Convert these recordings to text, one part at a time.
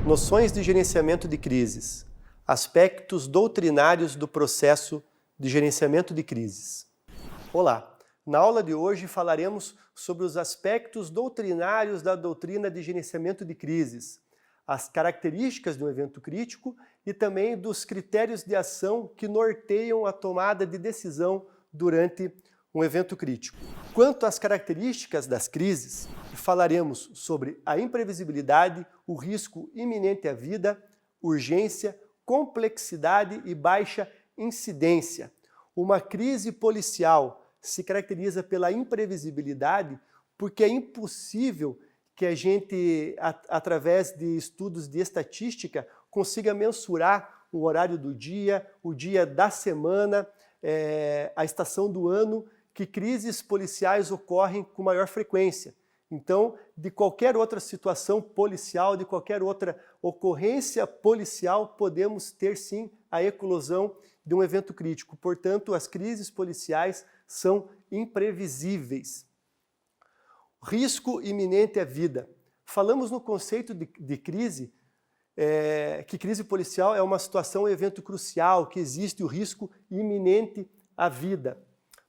Noções de gerenciamento de crises. Aspectos doutrinários do processo de gerenciamento de crises. Olá! Na aula de hoje falaremos sobre os aspectos doutrinários da doutrina de gerenciamento de crises, as características de um evento crítico e também dos critérios de ação que norteiam a tomada de decisão durante um evento crítico. Quanto às características das crises, falaremos sobre a imprevisibilidade, o risco iminente à vida, urgência, complexidade e baixa incidência. Uma crise policial se caracteriza pela imprevisibilidade porque é impossível que a gente, através de estudos de estatística, consiga mensurar o horário do dia, o dia da semana, a estação do ano, que crises policiais ocorrem com maior frequência. Então, de qualquer outra situação policial, de qualquer outra ocorrência policial, podemos ter sim a eclosão de um evento crítico. Portanto, as crises policiais são imprevisíveis. Risco iminente à vida. Falamos no conceito de crise, que crise policial é uma situação, um evento crucial, que existe o risco iminente à vida.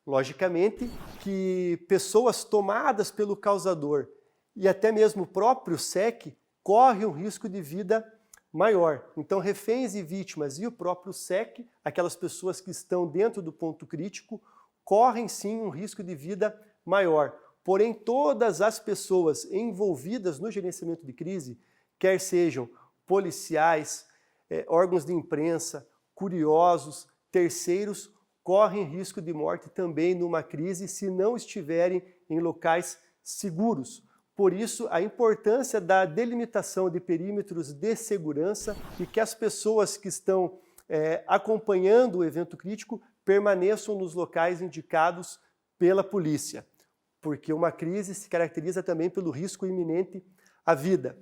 Logicamente que pessoas tomadas pelo causador e até mesmo o próprio SEC correm um risco de vida maior. Então, reféns e vítimas e o próprio SEC, aquelas pessoas que estão dentro do ponto crítico, correm sim um risco de vida maior. Porém, todas as pessoas envolvidas no gerenciamento de crise, quer sejam policiais, órgãos de imprensa, curiosos, terceiros, correm risco de morte também numa crise se não estiverem em locais seguros. Por isso, a importância da delimitação de perímetros de segurança e que as pessoas que estão acompanhando o evento crítico permaneçam nos locais indicados pela polícia, porque uma crise se caracteriza também pelo risco iminente à vida.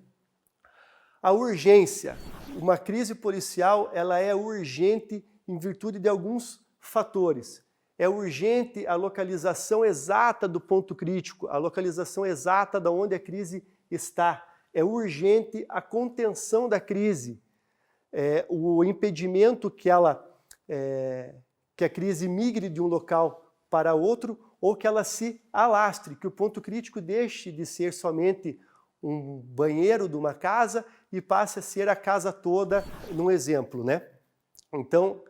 A urgência. Uma crise policial ela é urgente em virtude de alguns fatores. É urgente a localização exata do ponto crítico, a localização exata de onde a crise está. É urgente a contenção da crise, o impedimento que a crise migre de um local para outro ou que ela se alastre, que o ponto crítico deixe de ser somente um banheiro de uma casa e passe a ser a casa toda, num exemplo, né? Então,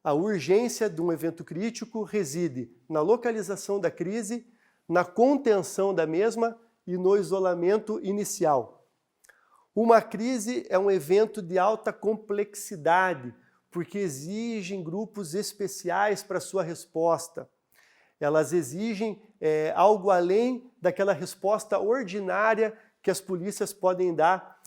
a urgência de um evento crítico reside na localização da crise, na contenção da mesma e no isolamento inicial. Uma crise é um evento de alta complexidade, porque exigem grupos especiais para sua resposta. Elas exigem algo além daquela resposta ordinária que as polícias podem dar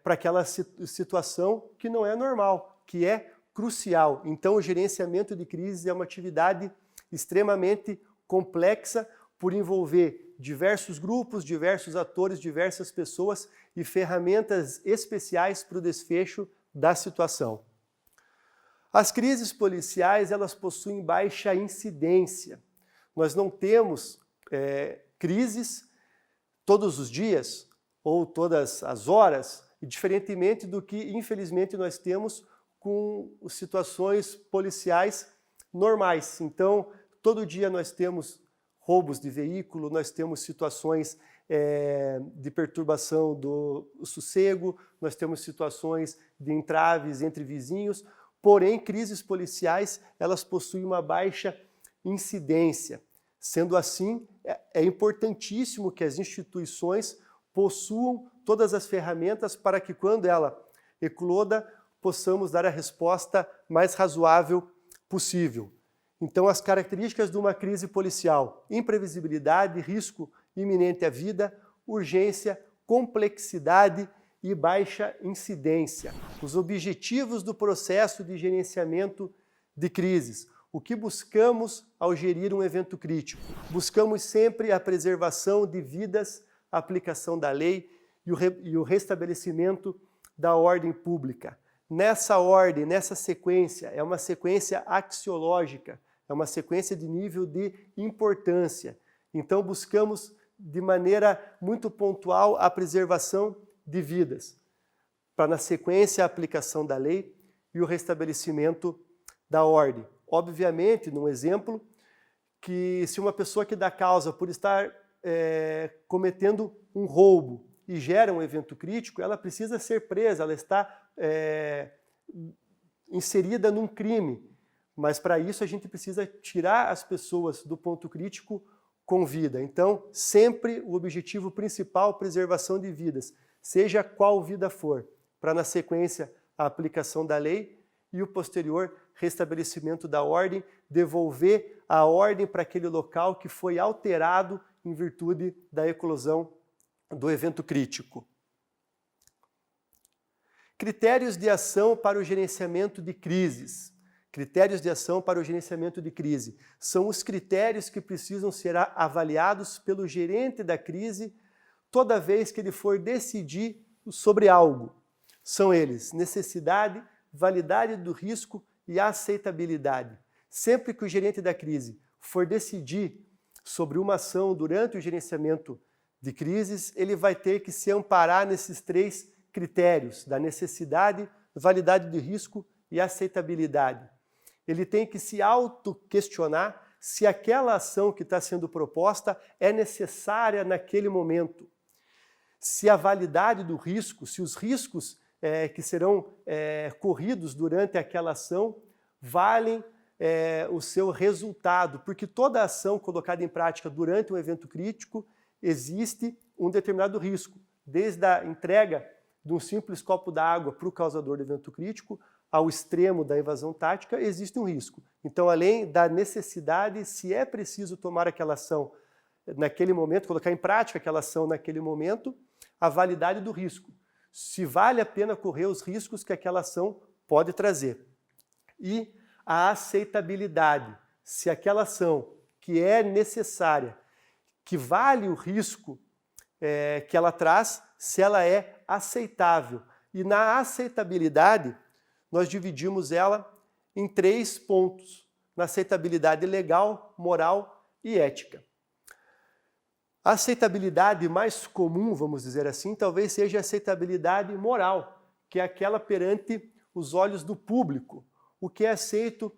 para aquela situação que não é normal, que é crucial. Então, o gerenciamento de crises é uma atividade extremamente complexa por envolver diversos grupos, diversos atores, diversas pessoas e ferramentas especiais para o desfecho da situação. As crises policiais, elas possuem baixa incidência. Nós não temos crises todos os dias ou todas as horas, e diferentemente do que, infelizmente, nós temos com situações policiais normais. Então, todo dia nós temos roubos de veículo, nós temos situações de perturbação do sossego, nós temos situações de entraves entre vizinhos, porém, crises policiais, elas possuem uma baixa incidência. Sendo assim, é importantíssimo que as instituições possuam todas as ferramentas para que, quando ela ecloda, possamos dar a resposta mais razoável possível. Então, as características de uma crise policial: imprevisibilidade, risco iminente à vida, urgência, complexidade e baixa incidência. Os objetivos do processo de gerenciamento de crises. O que buscamos ao gerir um evento crítico? Buscamos sempre a preservação de vidas, a aplicação da lei e o restabelecimento da ordem pública. Nessa ordem, nessa sequência, é uma sequência axiológica, é uma sequência de nível de importância. Então, buscamos de maneira muito pontual a preservação de vidas. para na sequência a aplicação da lei e o restabelecimento da ordem. Obviamente, num exemplo, que se uma pessoa que dá causa por estar cometendo um roubo e gera um evento crítico, ela precisa ser presa, ela está inserida num crime. Mas para isso a gente precisa tirar as pessoas do ponto crítico com vida. Então, sempre o objetivo principal, preservação de vidas, seja qual vida for, para na sequência a aplicação da lei e o posterior restabelecimento da ordem, devolver a ordem para aquele local que foi alterado em virtude da eclosão do evento crítico. Critérios de ação para o gerenciamento de crises. Critérios de ação para o gerenciamento de crise. São os critérios que precisam ser avaliados pelo gerente da crise toda vez que ele for decidir sobre algo. São eles: necessidade, validade do risco e aceitabilidade. Sempre que o gerente da crise for decidir sobre uma ação durante o gerenciamento de crises, ele vai ter que se amparar nesses três critérios, da necessidade, validade de risco e aceitabilidade. Ele tem que se auto-questionar se aquela ação que está sendo proposta é necessária naquele momento. Se a validade do risco, se os riscos que serão corridos durante aquela ação valem o seu resultado, porque toda ação colocada em prática durante um evento crítico existe um determinado risco, desde a entrega de um simples copo d'água para o causador do evento crítico ao extremo da invasão tática, existe um risco. Então, além da necessidade, se é preciso tomar aquela ação naquele momento, colocar em prática aquela ação naquele momento, a validade do risco. Se vale a pena correr os riscos que aquela ação pode trazer. E a aceitabilidade. Se aquela ação que é necessária, que vale o risco que ela traz, se ela é aceitável. E na aceitabilidade, nós dividimos ela em 3 pontos: na aceitabilidade legal, moral e ética. A aceitabilidade mais comum, vamos dizer assim, talvez seja a aceitabilidade moral, que é aquela perante os olhos do público. O que é aceito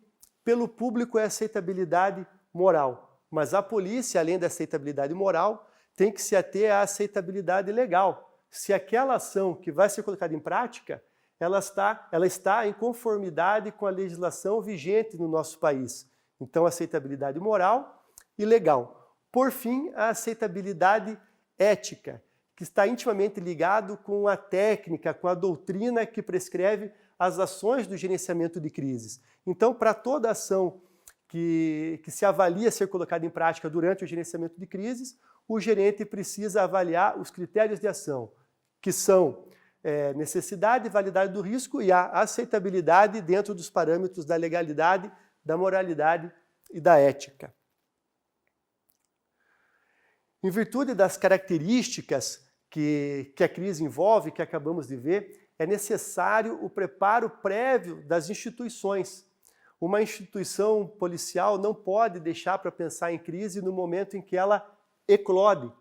pelo público é aceitabilidade moral. Mas a polícia, além da aceitabilidade moral, tem que se ater à aceitabilidade legal. Se aquela ação que vai ser colocada em prática, ela está em conformidade com a legislação vigente no nosso país. Então, aceitabilidade moral e legal. Por fim, a aceitabilidade ética, que está intimamente ligado com a técnica, com a doutrina que prescreve as ações do gerenciamento de crises. Então, para toda ação que se avalia ser colocada em prática durante o gerenciamento de crises, o gerente precisa avaliar os critérios de ação, que são necessidade, validade do risco e a aceitabilidade dentro dos parâmetros da legalidade, da moralidade e da ética. Em virtude das características que a crise envolve, que acabamos de ver, é necessário o preparo prévio das instituições. Uma instituição policial não pode deixar para pensar em crise no momento em que ela eclode.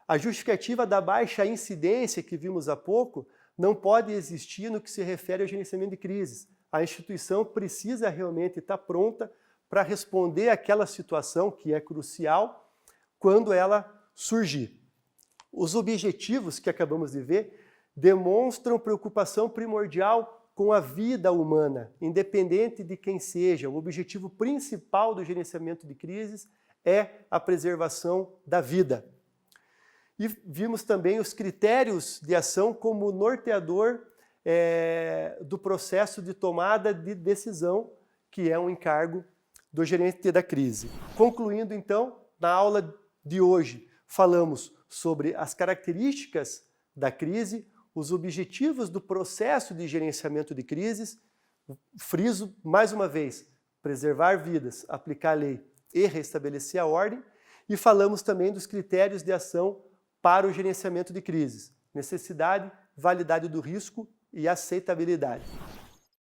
A justificativa da baixa incidência que vimos há pouco não pode existir no que se refere ao gerenciamento de crises. A instituição precisa realmente estar pronta para responder àquela situação que é crucial quando ela surgir. Os objetivos que acabamos de ver demonstram preocupação primordial com a vida humana, independente de quem seja. O objetivo principal do gerenciamento de crises é a preservação da vida. E vimos também os critérios de ação como norteador do processo de tomada de decisão, que é um encargo do gerente da crise. Concluindo, então, na aula de hoje, falamos sobre as características da crise, os objetivos do processo de gerenciamento de crises, friso mais uma vez, preservar vidas, aplicar a lei e restabelecer a ordem, e falamos também dos critérios de ação para o gerenciamento de crises: necessidade, validade do risco e aceitabilidade.